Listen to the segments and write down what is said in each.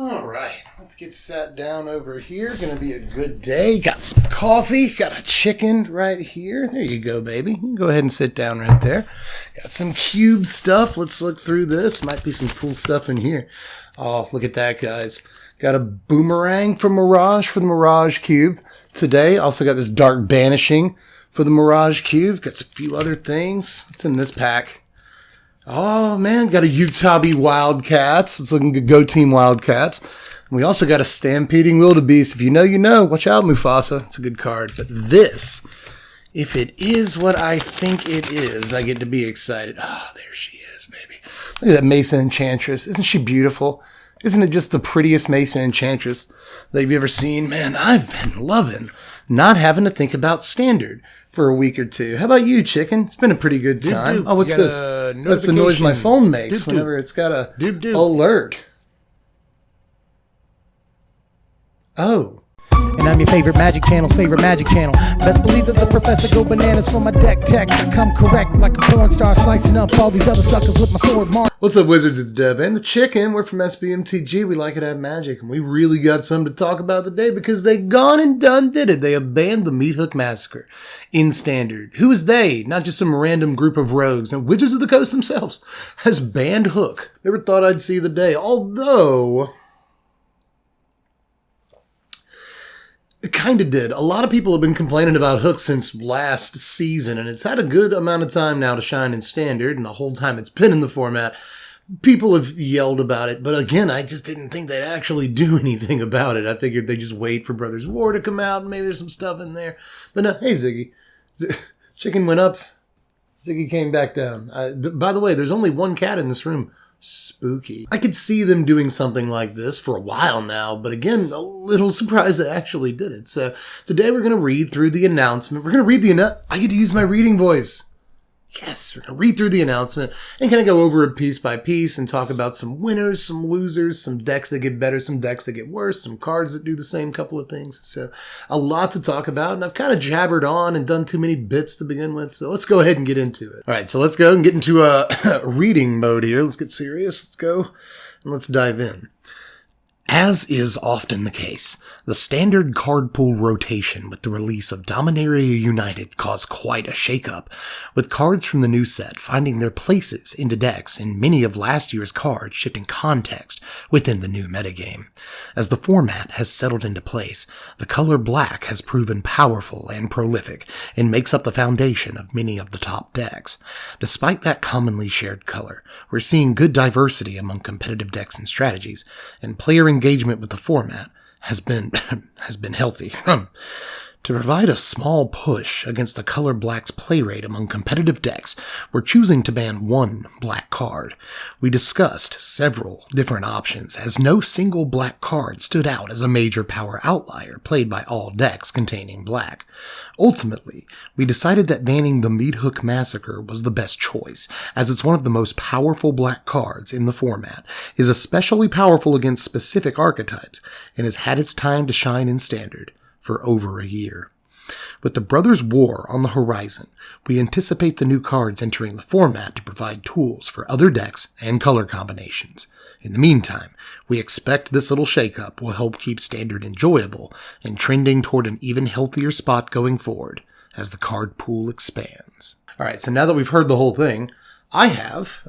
All right, let's get sat down over here. Gonna be a good day. Got some coffee, got a chicken right here. There you go, baby. You can go ahead and sit down right there. Got some cube stuff. Let's look through this. Might be some cool stuff in here. Oh, look at that, guys. Got a boomerang from Mirage for the Mirage Cube today. Also got this Dark Banishing for the Mirage Cube. Got a few other things. What's in this pack? Oh, man, got a Utabi Wildcats. It's looking good. Go Team Wildcats. And we also got a Stampeding Wildebeest. If you know, you know. Watch out, Mufasa. It's a good card. But this, if it is what I think it is, I get to be excited. Oh, there she is, baby. Look at that Mesa Enchantress. Isn't she beautiful? Isn't it just the prettiest Mesa Enchantress that you've ever seen? Man, I've been loving not having to think about Standard for a week or two. How about you, chicken? It's been a pretty good time. Oh, what's this? That's the noise my phone makes whenever it's got a alert. Oh. And I'm your favorite Magic Channel's favorite Magic Channel. Best believe that the professor go bananas for my deck techs. I come correct like a porn star, slicing up all these other suckers with my sword mark. What's up, Wizards? It's Deb and the chicken. We're from Mtg. We like it at Magic, and we really got something to talk about today because they gone and done did it. They have banned the Meathook Massacre in Standard. Who is they? Not just some random group of rogues. Now, Wizards of the Coast themselves has banned Hook. Never thought I'd see the day, although it kind of did. A lot of people have been complaining about Hook since last season, and it's had a good amount of time now to shine in Standard, and the whole time it's been in the format, people have yelled about it. But again, I just didn't think they'd actually do anything about it. I figured they'd just wait for Brothers War to come out, and maybe there's some stuff in there. But no, hey, Ziggy. Chicken went up, Ziggy came back down. By the way, there's only one cat in this room. Spooky. I could see them doing something like this for a while now, but again, a little surprised they actually did it. So today we're going to read through the announcement. We're going to read I get to use my reading voice. Yes, we're going to read through the announcement and kind of go over it piece by piece and talk about some winners, some losers, some decks that get better, some decks that get worse, some cards that do the same couple of things. So a lot to talk about, and I've kind of jabbered on and done too many bits to begin with, so let's go ahead and get into it. All right, so let's go and get into a reading mode here. Let's get serious. Let's go and let's dive in. As is often the case, the Standard card pool rotation with the release of Dominaria United caused quite a shakeup, with cards from the new set finding their places into decks and many of last year's cards shifting context within the new metagame. As the format has settled into place, the color black has proven powerful and prolific and makes up the foundation of many of the top decks. Despite that commonly shared color, we're seeing good diversity among competitive decks and strategies, and player engagement with the format has been healthy. To provide a small push against the color black's play rate among competitive decks, we're choosing to ban one black card. We discussed several different options, as no single black card stood out as a major power outlier played by all decks containing black. Ultimately, we decided that banning the Meathook Massacre was the best choice, as it's one of the most powerful black cards in the format, is especially powerful against specific archetypes, and has had its time to shine in Standard for over a year. With the Brothers War on the horizon, we anticipate the new cards entering the format to provide tools for other decks and color combinations. In the meantime, we expect this little shakeup will help keep Standard enjoyable and trending toward an even healthier spot going forward as the card pool expands. Alright, so now that we've heard the whole thing, I have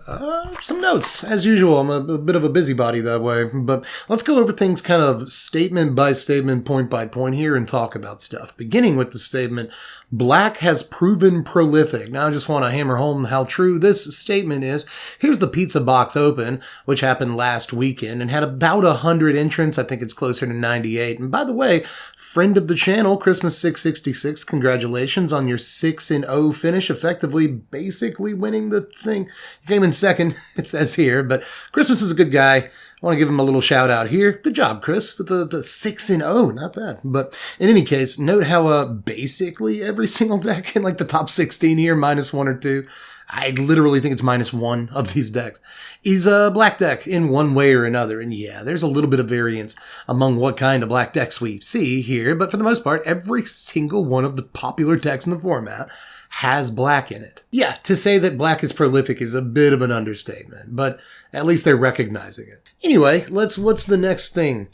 some notes. As usual, I'm a bit of a busybody that way, but let's go over things kind of statement by statement, point by point here and talk about stuff. Beginning with the statement, black has proven prolific. Now I just want to hammer home how true this statement is. Here's the Pizza Box Open, which happened last weekend and had about 100 entrants. I think it's closer to 98. And by the way, friend of the channel, Christmas 666, congratulations on your 6-0 finish, effectively basically winning the thing. You came in second, it says here, but Christmas is a good guy. I want to give him a little shout out here. Good job, Chris, with the 6-0. Not bad. But in any case, note how basically every single deck in like the top 16 here, minus one or two, I literally think it's minus one of these decks, is a black deck in one way or another. And yeah, there's a little bit of variance among what kind of black decks we see here. But for the most part, every single one of the popular decks in the format has black in it. Yeah, to say that black is prolific is a bit of an understatement, but at least they're recognizing it. Anyway, what's the next thing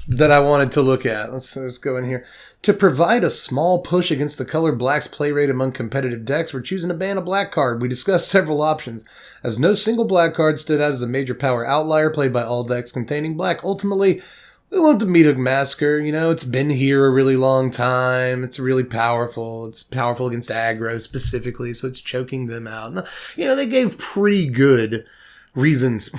that I wanted to look at? Let's go in here. To provide a small push against the color black's play rate among competitive decks, we're choosing to ban a black card. We discussed several options, as no single black card stood out as a major power outlier played by all decks containing black. Ultimately, we want the Meathook Massacre. You know, it's been here a really long time. It's really powerful. It's powerful against aggro specifically, so it's choking them out. And, you know, they gave pretty good reasons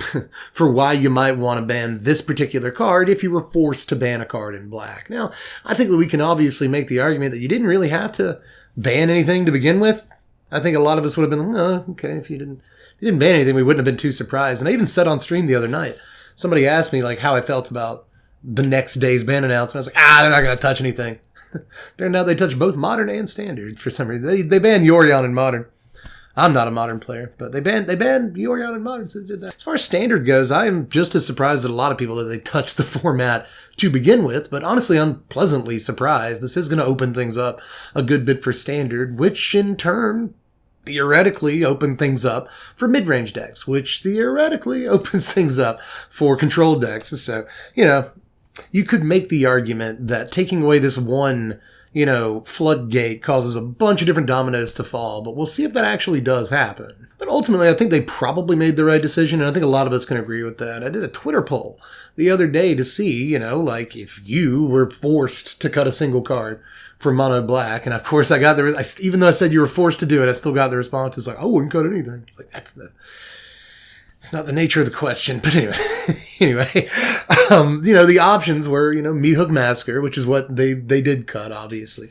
for why you might want to ban this particular card if you were forced to ban a card in black. Now, I think that we can obviously make the argument that you didn't really have to ban anything to begin with. I think a lot of us would have been, oh, okay, if you didn't ban anything, we wouldn't have been too surprised. And I even said on stream the other night, somebody asked me like how I felt about the next day's ban announcement. I was like, they're not going to touch anything. Turned out they touch both Modern and Standard for some reason. They banned Yorion in Modern. I'm not a Modern player, but they banned Yorion in Modern, so they did that. As far as Standard goes, I am just as surprised as a lot of people that they touched the format to begin with, but honestly, I'm pleasantly surprised. This is going to open things up a good bit for Standard, which in turn theoretically open things up for mid-range decks, which theoretically opens things up for control decks. So, you know, you could make the argument that taking away this one, you know, floodgate causes a bunch of different dominoes to fall, but we'll see if that actually does happen. But ultimately, I think they probably made the right decision, and I think a lot of us can agree with that. I did a Twitter poll the other day to see, you know, like if you were forced to cut a single card for mono black, and of course I got even though I said you were forced to do it, I still got the responses like, I wouldn't cut anything. It's like, it's not the nature of the question, but anyway, you know, the options were, you know, Meathook Massacre, which is what they did cut, obviously,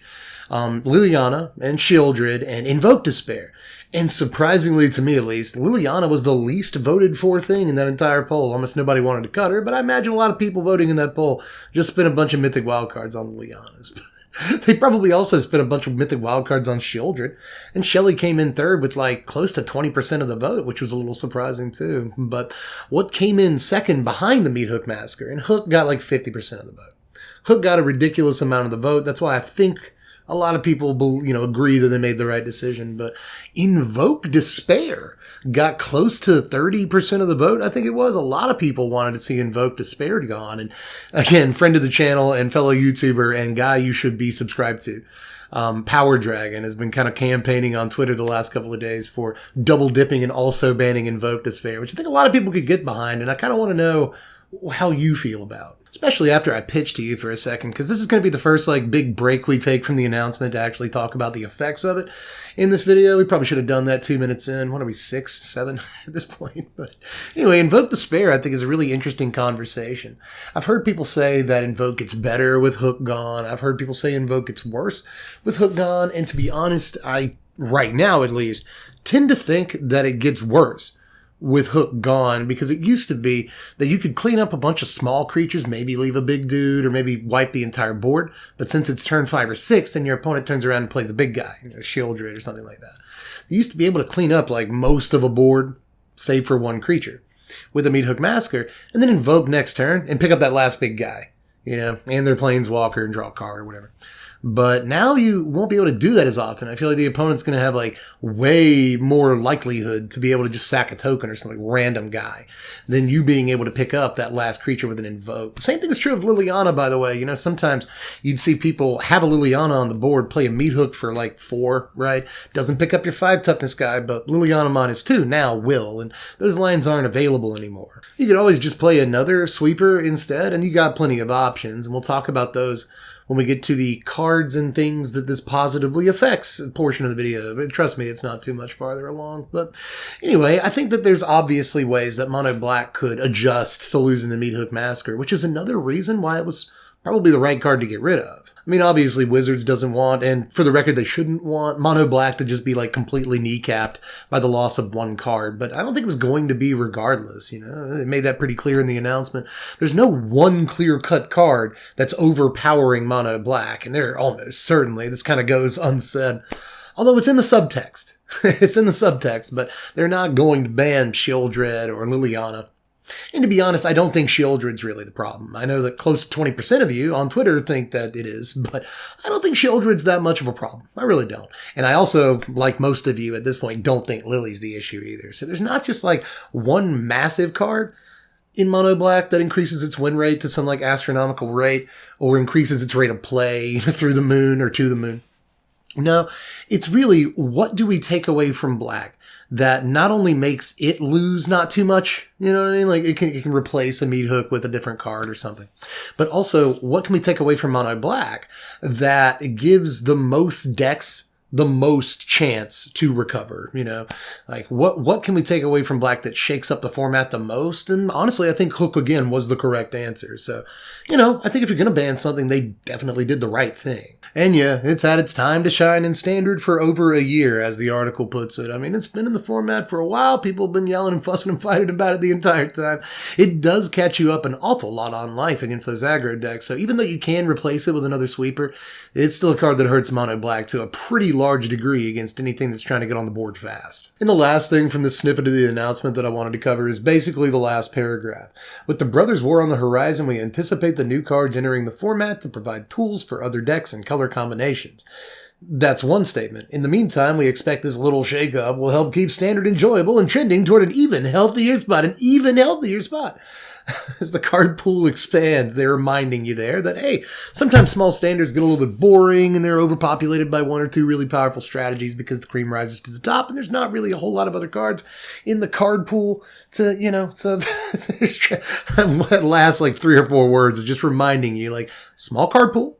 Liliana and Shieldred and Invoke Despair. And surprisingly, to me at least, Liliana was the least voted for thing in that entire poll. Almost nobody wanted to cut her, but I imagine a lot of people voting in that poll just spent a bunch of Mythic wildcards on Lilianas. They probably also spent a bunch of Mythic wildcards on Shieldred, and Shelly came in third with like close to 20% of the vote, which was a little surprising too. But what came in second behind the Meathook Massacre, and Hook got like 50% of the vote. Hook got a ridiculous amount of the vote. That's why I think a lot of people, you know, agree that they made the right decision. But Invoke Despair got close to 30% of the vote. I think it was. A lot of people wanted to see Invoke Despair gone. And again, friend of the channel and fellow YouTuber and guy you should be subscribed to, Power Dragon, has been kind of campaigning on Twitter the last couple of days for double dipping and also banning Invoke Despair, which I think a lot of people could get behind. And I kind of want to know how you feel about, especially after I pitch to you for a second, because this is going to be the first like big break we take from the announcement to actually talk about the effects of it in this video. We probably should have done that 2 minutes in. What are we, 6, 7 at this point? But anyway, Invoke Despair I think is a really interesting conversation. I've heard people say that Invoke gets better with Hook gone. I've heard people say Invoke gets worse with Hook gone. And to be honest, I, right now at least, tend to think that it gets worse with Hook gone, because it used to be that you could clean up a bunch of small creatures, maybe leave a big dude, or maybe wipe the entire board. But since it's turn 5 or 6, then your opponent turns around and plays a big guy, you know, Shieldred or something like that. You used to be able to clean up like most of a board, save for one creature, with a Meathook Massacre, and then invoke next turn and pick up that last big guy, you know, and their Planeswalker and draw a card or whatever. But now you won't be able to do that as often. I feel like the opponent's going to have like way more likelihood to be able to just sack a token or some like random guy than you being able to pick up that last creature with an invoke. The same thing is true of Liliana, by the way. You know, sometimes you'd see people have a Liliana on the board, play a Meathook for like 4, right? Doesn't pick up your 5 toughness guy, but Liliana -2 now will, and those lands aren't available anymore. You could always just play another sweeper instead, and you got plenty of options, and we'll talk about those when we get to the cards and things that this positively affects portion of the video. But trust me, it's not too much farther along. But anyway, I think that there's obviously ways that Mono Black could adjust to losing the Meathook Massacre, which is another reason why it was probably the right card to get rid of. I mean, obviously, Wizards doesn't want, and for the record, they shouldn't want Mono Black to just be, like, completely kneecapped by the loss of one card. But I don't think it was going to be regardless, you know? They made that pretty clear in the announcement. There's no one clear-cut card that's overpowering Mono Black, and there almost certainly, this kind of goes unsaid. Although it's in the subtext. It's in the subtext, but they're not going to ban Shieldred or Liliana And to be honest, I don't think Shieldred's really the problem. I know that close to 20% of you on Twitter think that it is, but I don't think Shieldred's that much of a problem. I really don't. And I also, like most of you at this point, don't think Lily's the issue either. So there's not just like one massive card in mono black that increases its win rate to some like astronomical rate or increases its rate of play through the moon or to the moon. No, it's really what do we take away from black that not only makes it lose not too much, you know what I mean? Like it can replace a Meathook with a different card or something. But also, what can we take away from mono black that gives the most decks the most chance to recover, you know? Like what can we take away from black that shakes up the format the most? And honestly, I think Hook again was the correct answer. So, you know, I think if you're going to ban something, they definitely did the right thing. And yeah, it's had its time to shine in Standard for over a year, as the article puts it. I mean, it's been in the format for a while. People have been yelling and fussing and fighting about it the entire time. It does catch you up an awful lot on life against those aggro decks. So even though you can replace it with another sweeper, it's still a card that hurts mono black to a pretty large degree against anything that's trying to get on the board fast. And the last thing from this snippet of the announcement that I wanted to cover is basically the last paragraph. With the Brothers' War on the horizon, we anticipate the new cards entering the format to provide tools for other decks and color combinations. That's one statement. In the meantime, we expect this little shakeup will help keep Standard enjoyable and trending toward an even healthier spot. As the card pool expands, they're reminding you there that, hey, sometimes small standards get a little bit boring and they're overpopulated by one or two really powerful strategies because the cream rises to the top and there's not really a whole lot of other cards in the card pool to, you know, so what lasts like 3 or 4 words is just reminding you, like, small card pool,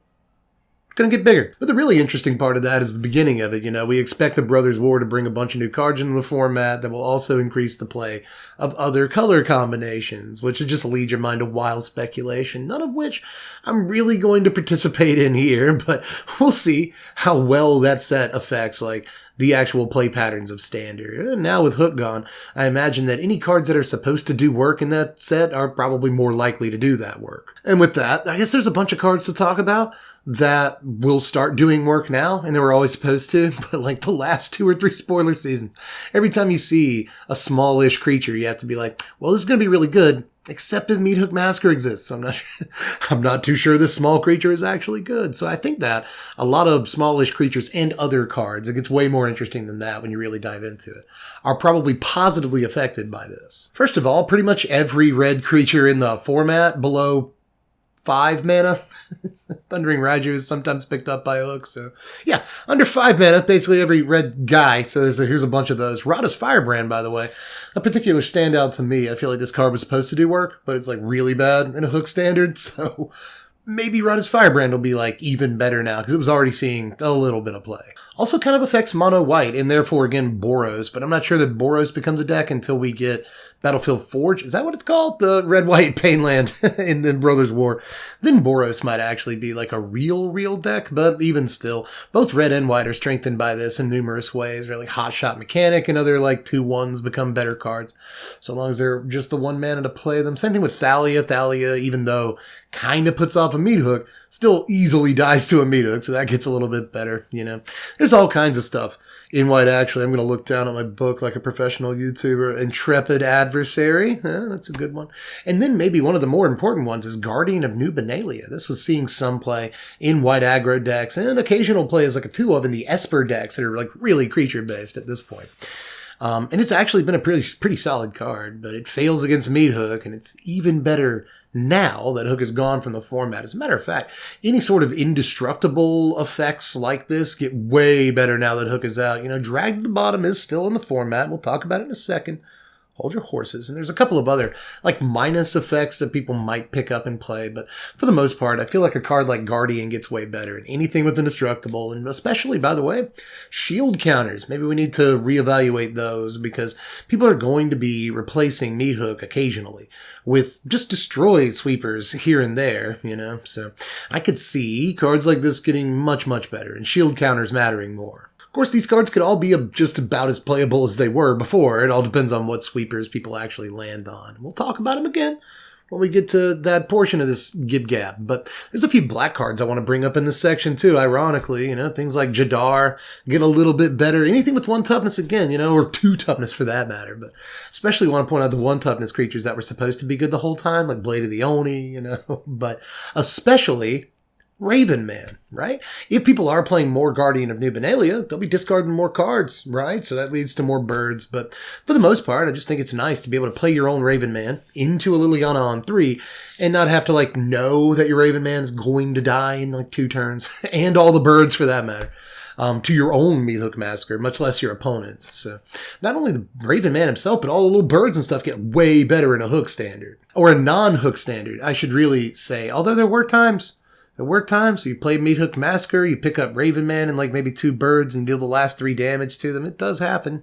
going to get bigger. But the really interesting part of that is the beginning of it. You know, we expect the Brothers' War to bring a bunch of new cards into the format that will also increase the play of other color combinations, which would just lead your mind to wild speculation, none of which I'm really going to participate in here, but we'll see how well that set affects, like, the actual play patterns of Standard. And now with Hook gone, I imagine that any cards that are supposed to do work in that set are probably more likely to do that work. And with that, I guess there's a bunch of cards to talk about that will start doing work now, and they were always supposed to, but like the last 2 or 3 spoiler seasons, every time you see a smallish creature, you have to be like, well, this is going to be really good, except as Meathook Massacre exists. So I'm not too sure this small creature is actually good. So I think that a lot of smallish creatures and other cards, it gets way more interesting than that when you really dive into it, are probably positively affected by this. First of all, pretty much every red creature in the format below 5 mana, Thundering Raiju is sometimes picked up by Hook. So yeah, under 5 mana, basically every red guy. So here's a bunch of those. Rada's Firebrand, by the way, a particular standout to me. I feel like this card was supposed to do work, but it's like really bad in a Hook Standard. So maybe Rada's Firebrand will be like even better now because it was already seeing a little bit of play. Also kind of affects mono white and therefore again Boros, but I'm not sure that Boros becomes a deck until we get Battlefield Forge. Is that what it's called? The red-white Painland in the Brothers' War. Then Boros might actually be like a real deck, but even still, both red and white are strengthened by this in numerous ways. They're like Hot Shot Mechanic and other like 2/1s become better cards, so long as they're just the 1 mana to play them. Same thing with Thalia. Thalia, even though kind of puts off a Meathook, still easily dies to a Meathook, so that gets a little bit better, you know. There's all kinds of stuff in white, actually. I'm going to look down at my book like a professional YouTuber. Intrepid Adversary. That's a good one. And then maybe one of the more important ones is Guardian of New Benalia. This was seeing some play in white aggro decks and an occasional play as like a 2 of in the Esper decks that are like really creature-based at this point. And it's actually been a pretty solid card, but it fails against Meathook, and it's even better now that Hook is gone from the format. As a matter of fact, any sort of indestructible effects like this get way better now that Hook is out. You know, Drag to the Bottom is still in the format. We'll talk about it in a second. Hold your horses. And there's a couple of other like minus effects that people might pick up and play, but for the most part, I feel like a card like Guardian gets way better. And anything with indestructible, and especially, by the way, shield counters. Maybe we need to reevaluate those because people are going to be replacing Meathook occasionally with just destroy sweepers here and there, you know. So I could see cards like this getting much better and shield counters mattering more. Of course, these cards could all be just about as playable as they were before. It all depends on what sweepers people actually land on. We'll talk about them again when we get to that portion of this gib gab. But there's a few black cards I want to bring up in this section too, ironically. Things like Jadar get a little bit better. Anything with 1 toughness again, or 2 toughness for that matter. But especially want to point out the 1 toughness creatures that were supposed to be good the whole time, like Blade of the Oni, But especially Raven Man, right? If people are playing more Guardian of Nubenalia, they'll be discarding more cards, right? So that leads to more birds. But for the most part, I just think it's nice to be able to play your own Raven Man into a Liliana on 3 and not have to know that your Raven Man's going to die in 2 turns and all the birds for that matter. To your own Meathook Massacre, much less your opponent's. So not only the Raven Man himself, but all the little birds and stuff get way better in a hook standard. Or a non-hook standard, I should really say. Although there were times you play Meathook Massacre, you pick up Raven Man and maybe 2 birds and deal the last 3 damage to them. It does happen.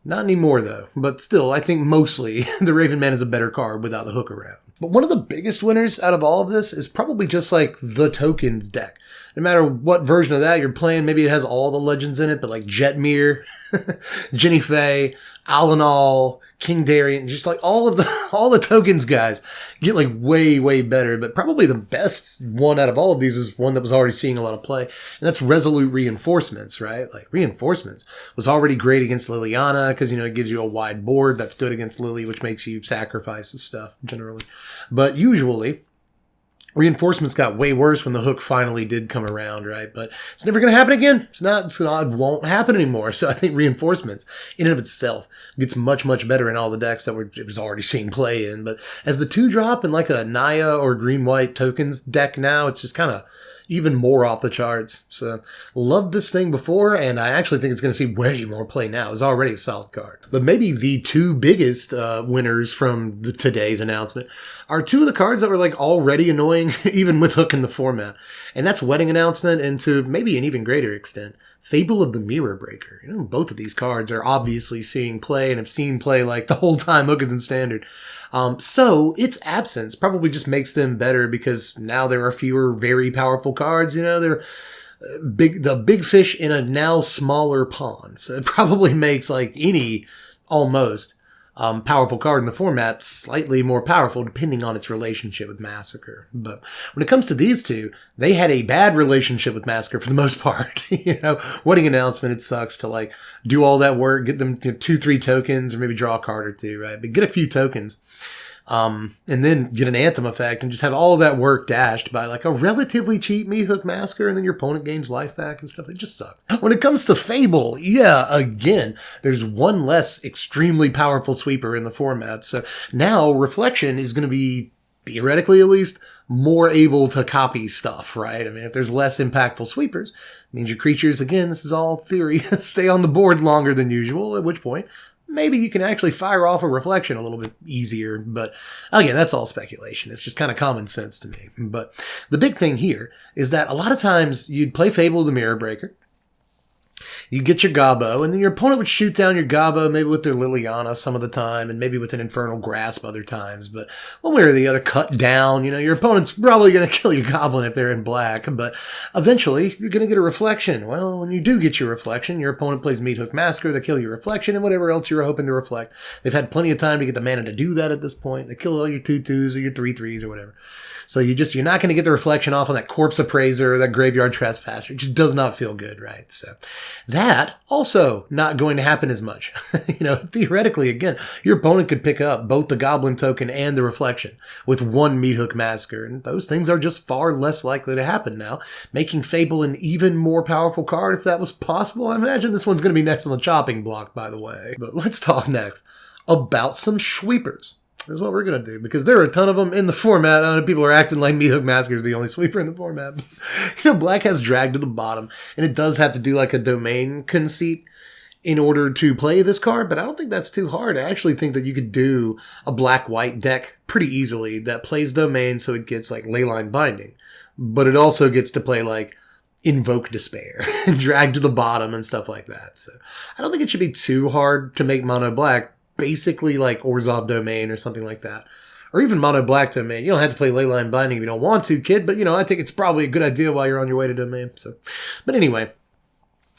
Not anymore though. But still, I think mostly the Raven Man is a better card without the hook around. But one of the biggest winners out of all of this is probably just the tokens deck. No matter what version of that you're playing, maybe it has all the legends in it, but Jetmir, Jenny Faye, Alanal, King Darien, just all the tokens guys get way, way better. But probably the best one out of all of these is one that was already seeing a lot of play, and that's Resolute Reinforcements, right? Reinforcements was already great against Liliana because, it gives you a wide board. That's good against Lily, which makes you sacrifice and stuff generally. But usually, Reinforcements got way worse when the hook finally did come around, right? But it's never going to happen again. It won't happen anymore. So I think Reinforcements, in and of itself, gets much, much better in all the decks that it was already seeing play in. But as the 2-drop in a Naya or green-white tokens deck now, it's just kind of even more off the charts. So loved this thing before, and I actually think it's going to see way more play now. It's already a solid card. But maybe the 2 biggest winners from today's announcement are 2 of the cards that were already annoying, even with Hook in the format. And that's Wedding Announcement, and to maybe an even greater extent, Fable of the Mirror Breaker. Both of these cards are obviously seeing play and have seen play the whole time Hook is in Standard. So its absence probably just makes them better because now there are fewer very powerful cards. They're the big fish in a now smaller pond. So it probably makes any almost powerful card in the format slightly more powerful depending on its relationship with Massacre. But when it comes to these 2, they had a bad relationship with Massacre for the most part. Wedding Announcement, it sucks to do all that work, get them 2-3 tokens or maybe draw a card or 2, right? But get a few tokens. And then get an Anthem effect and just have all that work dashed by a relatively cheap Meathook Massacre, and then your opponent gains life back and stuff. It just sucks. When it comes to Fable, again, there's 1 less extremely powerful sweeper in the format. So now Reflection is going to be, theoretically at least, more able to copy stuff, right? I mean, if there's less impactful sweepers, it means your creatures, again, this is all theory, stay on the board longer than usual, at which point maybe you can actually fire off a Reflection a little bit easier. But again, that's all speculation. It's just kind of common sense to me. But the big thing here is that a lot of times you'd play Fable of the Mirror Breaker. You get your Gobbo, and then your opponent would shoot down your Gobbo, maybe with their Liliana some of the time, and maybe with an Infernal Grasp other times. But one way or the other, cut down. Your opponent's probably going to kill your Goblin if they're in black, but eventually you're going to get a Reflection. Well, when you do get your Reflection, your opponent plays Meathook Massacre, they kill your Reflection, and whatever else you're hoping to reflect. They've had plenty of time to get the mana to do that at this point. They kill all your 2/2s or your 3/3s or whatever. So you're not going to get the Reflection off on that Corpse Appraiser or that Graveyard Trespasser. It just does not feel good, right? So that also not going to happen as much. Theoretically, again, your opponent could pick up both the Goblin token and the Reflection with 1 Meathook Massacre, and those things are just far less likely to happen now, making Fable an even more powerful card if that was possible. I imagine this one's going to be next on the chopping block, by the way. But let's talk next about some sweepers. Is what we're going to do, because there are a ton of them in the format. I know people are acting like Meathook Massacre is the only sweeper in the format. Black has Drag to the bottom, and it does have to do a domain conceit in order to play this card, but I don't think that's too hard. I actually think that you could do a black-white deck pretty easily that plays domain, so it gets Leyline Binding, but it also gets to play Invoke Despair and Drag to the bottom and stuff like that. So I don't think it should be too hard to make mono black basically Orzhov Domain or something like that. Or even Mono Black Domain. You don't have to play Leyline Binding if you don't want to, kid, but I think it's probably a good idea while you're on your way to Domain. So, but anyway,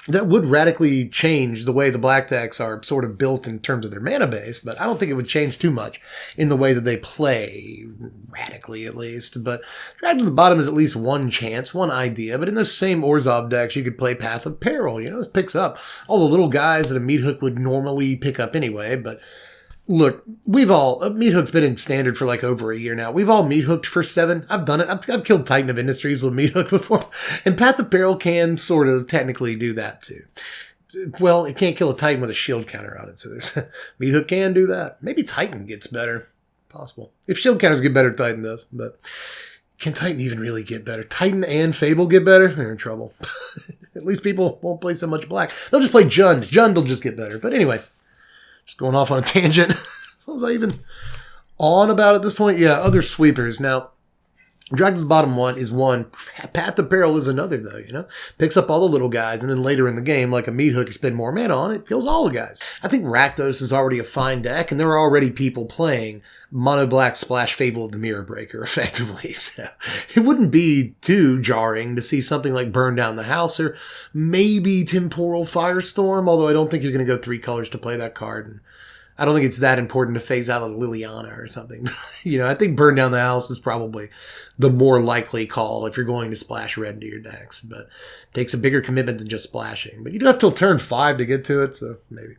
that would radically change the way the black decks are sort of built in terms of their mana base, but I don't think it would change too much in the way that they play, radically at least. But Dragged to the Bottom is at least one chance, one idea, but in those same Orzhov decks, you could play Path of Peril. You know, this picks up all the little guys that a Meathook would normally pick up anyway, but look, Meathook's been in Standard for like over a year now. We've all Meathooked for 7. I've done it. I've killed Titan of Industries with Meathook before. And Path of Peril can sort of technically do that too. Well, it can't kill a Titan with a shield counter on it, so there's Meathook can do that. Maybe Titan gets better. Possible. If shield counters get better, Titan does. But can Titan even really get better? Titan and Fable get better? They're in trouble. At least people won't play so much black. They'll just play Jund. Jund will just get better. But anyway. Just going off on a tangent. What was I even on about at this point? Yeah, other sweepers. Now, Dragged to the Bottom is one. Path of Peril is another, though, you know? Picks up all the little guys, and then later in the game, like a Meathook, you spend more mana on it, kills all the guys. I think Rakdos is already a fine deck, and there are already people playing Mono Black Splash Fable of the Mirror Breaker, effectively. So it wouldn't be too jarring to see something like Burn Down the House, or maybe Temporal Firestorm, although I don't think you're going to go 3 colors to play that card, and I don't think it's that important to phase out a Liliana or something. You know, I think Burn Down the House is probably the more likely call if you're going to splash red into your decks. But it takes a bigger commitment than just splashing. But you do have till turn 5 to get to it, so maybe.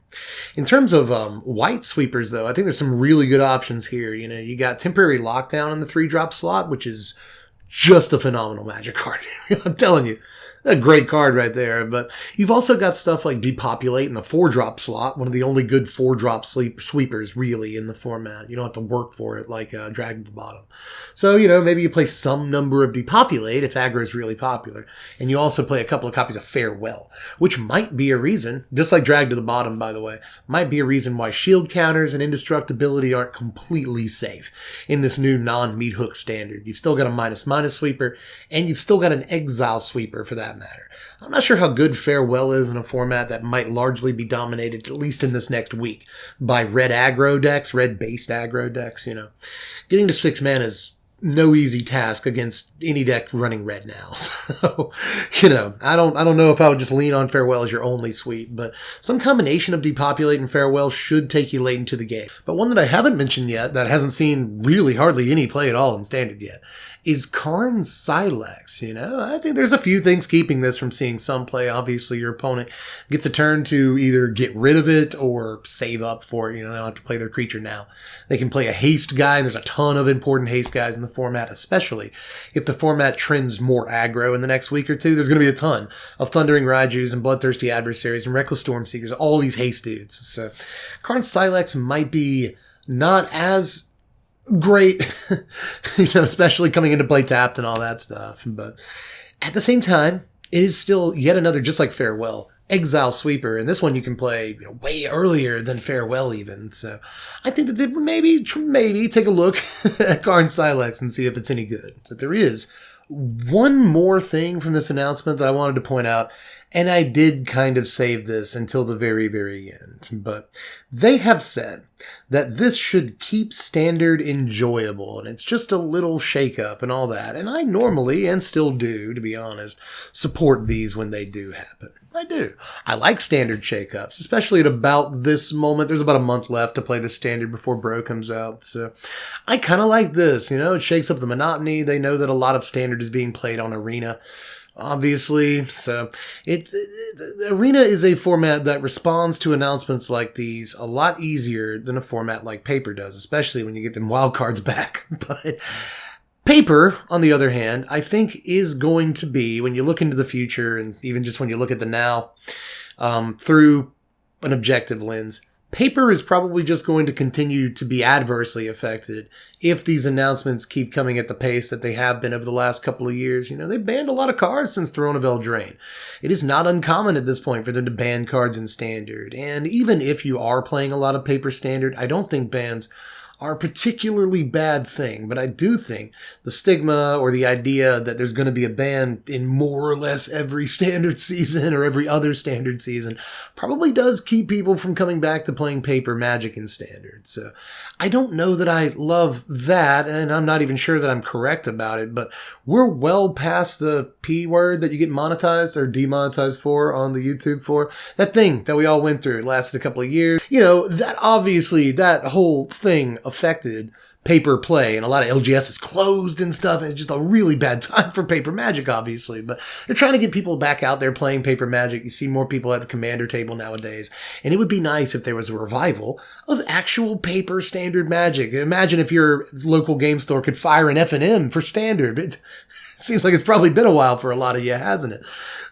In terms of white sweepers, though, I think there's some really good options here. You know, you got Temporary Lockdown in the 3-drop slot, which is just a phenomenal Magic card. I'm telling you. A great card right there, but you've also got stuff like Depopulate in the 4-drop slot, one of the only good 4-drop sweepers really in the format. You don't have to work for it like Dragged to the Bottom. So, you know, maybe you play some number of Depopulate if aggro is really popular, and you also play a couple of copies of Farewell, which might be a reason, just like Dragged to the Bottom, by the way, might be a reason why shield counters and indestructibility aren't completely safe in this new non-Meathook standard. You've still got a ---- sweeper, and you've still got an exile sweeper for that matter. I'm not sure how good Farewell is in a format that might largely be dominated, at least in this next week, by red aggro decks, red-based aggro decks, you know. Getting to 6 mana is no easy task against any deck running red now. So, you know, I don't know if I would just lean on Farewell as your only sweep, but some combination of Depopulate and Farewell should take you late into the game. But one that I haven't mentioned yet, that hasn't seen really hardly any play at all in Standard yet, is Karn Silex. You know, I think there's a few things keeping this from seeing some play. Obviously, your opponent gets a turn to either get rid of it or save up for it. You know, they don't have to play their creature now. They can play a haste guy. There's a ton of important haste guys in the format, especially if the format trends more aggro in the next week or two. There's going to be a ton of Thundering Raijus and Bloodthirsty Adversaries and Reckless Stormseekers, all these haste dudes. So Karn Silex might be not as great, you know, especially coming into play tapped and all that stuff. But at the same time, it is still yet another, just like Farewell, exile sweeper. And this one you can play, you know, way earlier than Farewell even. So I think that they maybe take a look at Karn Silex and see if it's any good. But there is one more thing from this announcement that I wanted to point out. And I did kind of save this until the very, very end. But they have said that this should keep Standard enjoyable. And it's just a little shake-up and all that. And I normally, and still do, to be honest, support these when they do happen. I do. I like Standard shake-ups, especially at about this moment. There's about a month left to play the Standard before Bro comes out. So I kind of like this. You know, it shakes up the monotony. They know that a lot of Standard is being played on Arena, obviously. So the Arena is a format that responds to announcements like these a lot easier than a format like Paper does, especially when you get them wildcards back. But Paper, on the other hand, I think is going to be, when you look into the future and even just when you look at the now through an objective lens, Paper is probably just going to continue to be adversely affected if these announcements keep coming at the pace that they have been over the last couple of years. You know, they banned a lot of cards since Throne of Eldraine. It is not uncommon at this point for them to ban cards in Standard. And even if you are playing a lot of Paper Standard, I don't think bans are a particularly bad thing, but I do think the stigma or the idea that there's going to be a ban in more or less every standard season or every other standard season probably does keep people from coming back to playing paper Magic in standard. So I don't know that I love that, and I'm not even sure that I'm correct about it, but we're well past the P word that you get monetized or demonetized for on the YouTube for. That thing that we all went through, it lasted a couple of years. You know, that obviously, that whole thing affected paper play, and a lot of LGS is closed and stuff, and it's just a really bad time for paper Magic, obviously, but they're trying to get people back out there playing paper Magic. You see more people at the commander table nowadays, and it would be nice if there was a revival of actual paper standard Magic. Imagine if your local game store could fire an F&M for standard. It seems like it's probably been a while for a lot of you, hasn't it?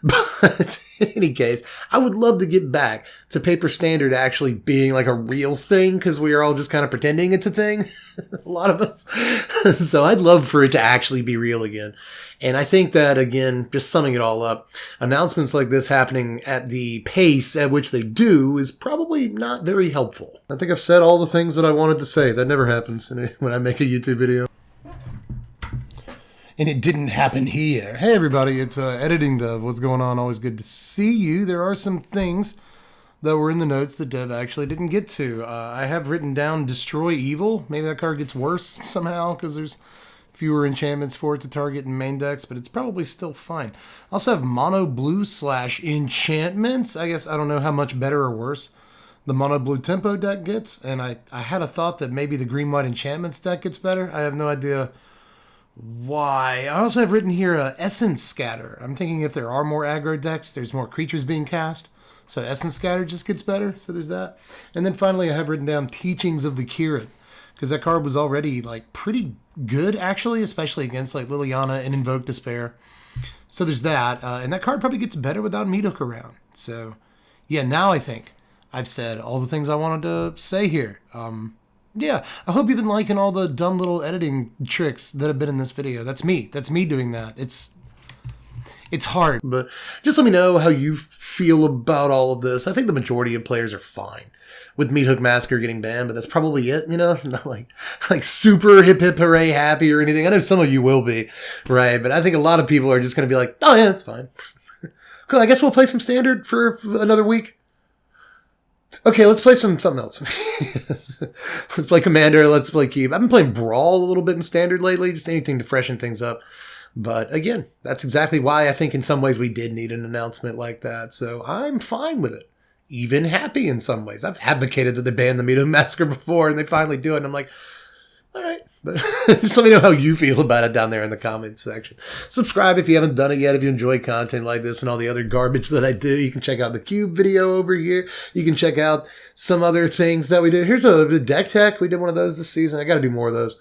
But in any case, I would love to get back to paper standard actually being like a real thing, because we are all just kind of pretending it's a thing, a lot of us. So I'd love for it to actually be real again. And I think that, again, just summing it all up, announcements like this happening at the pace at which they do is probably not very helpful. I think I've said all the things that I wanted to say. That never happens when I make a YouTube video. And it didn't happen here. Hey everybody, it's Editing Dev. What's going on? Always good to see you. There are some things that were in the notes that Dev actually didn't get to. I have written down Destroy Evil. Maybe that card gets worse somehow because there's fewer enchantments for it to target in main decks, but it's probably still fine. I also have Mono Blue / Enchantments. I guess I don't know how much better or worse the Mono Blue Tempo deck gets, and I had a thought that maybe the Green White Enchantments deck gets better. I have no idea why. I also have written here Essence Scatter. I'm thinking if there are more aggro decks, there's more creatures being cast. So Essence Scatter just gets better. So there's that. And then finally I have written down Teachings of the Kirin, because that card was already like pretty good actually, especially against like Liliana and Invoke Despair. So there's that. And that card probably gets better without Meathook around. So yeah, now I think I've said all the things I wanted to say here. Yeah, I hope you've been liking all the dumb little editing tricks that have been in this video. That's me. That's me doing that. It's hard, but just let me know how you feel about all of this. I think the majority of players are fine with Meathook Massacre getting banned, but that's probably it, you know? Not like super hip hip hooray happy or anything. I know some of you will be, right? But I think a lot of people are just going to be like, oh yeah, it's fine. Cool, I guess we'll play some standard for another week. Okay, let's play something else. Let's play Commander, let's play Cube. I've been playing Brawl a little bit in Standard lately, just anything to freshen things up. But again, that's exactly why I think in some ways we did need an announcement like that. So I'm fine with it. Even happy in some ways. I've advocated that they ban the Meathook Massacre before, and they finally do it, and I'm like, all right. But just let me know how you feel about it down there in the comments section. Subscribe if you haven't done it yet. If you enjoy content like this and all the other garbage that I do, you can check out the Cube video over here. You can check out some other things that we did. Here's a deck tech. We did one of those this season. I got to do more of those.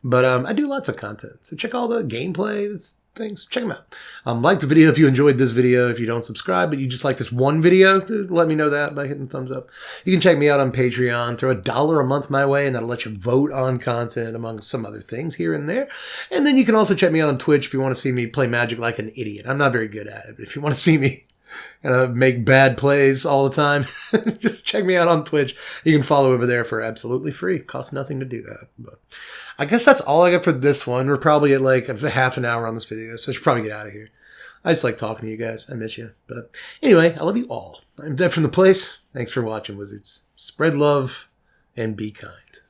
But I do lots of content. So check all the gameplay things. Check them out. Like the video if you enjoyed this video. If you don't subscribe, but you just like this one video, let me know that by hitting the thumbs up. You can check me out on Patreon. Throw $1 a month my way, and that'll let you vote on content among some other things here and there. And then you can also check me out on Twitch if you want to see me play Magic like an idiot. I'm not very good at it, but if you want to see me make bad plays all the time, just check me out on Twitch. You can follow over there for absolutely free. Costs nothing to do that. But I guess that's all I got for this one. We're probably at like half an hour on this video, so I should probably get out of here. I just like talking to you guys. I miss you. But anyway, I love you all. I'm Dev from the Place. Thanks for watching, Wizards. Spread love and be kind.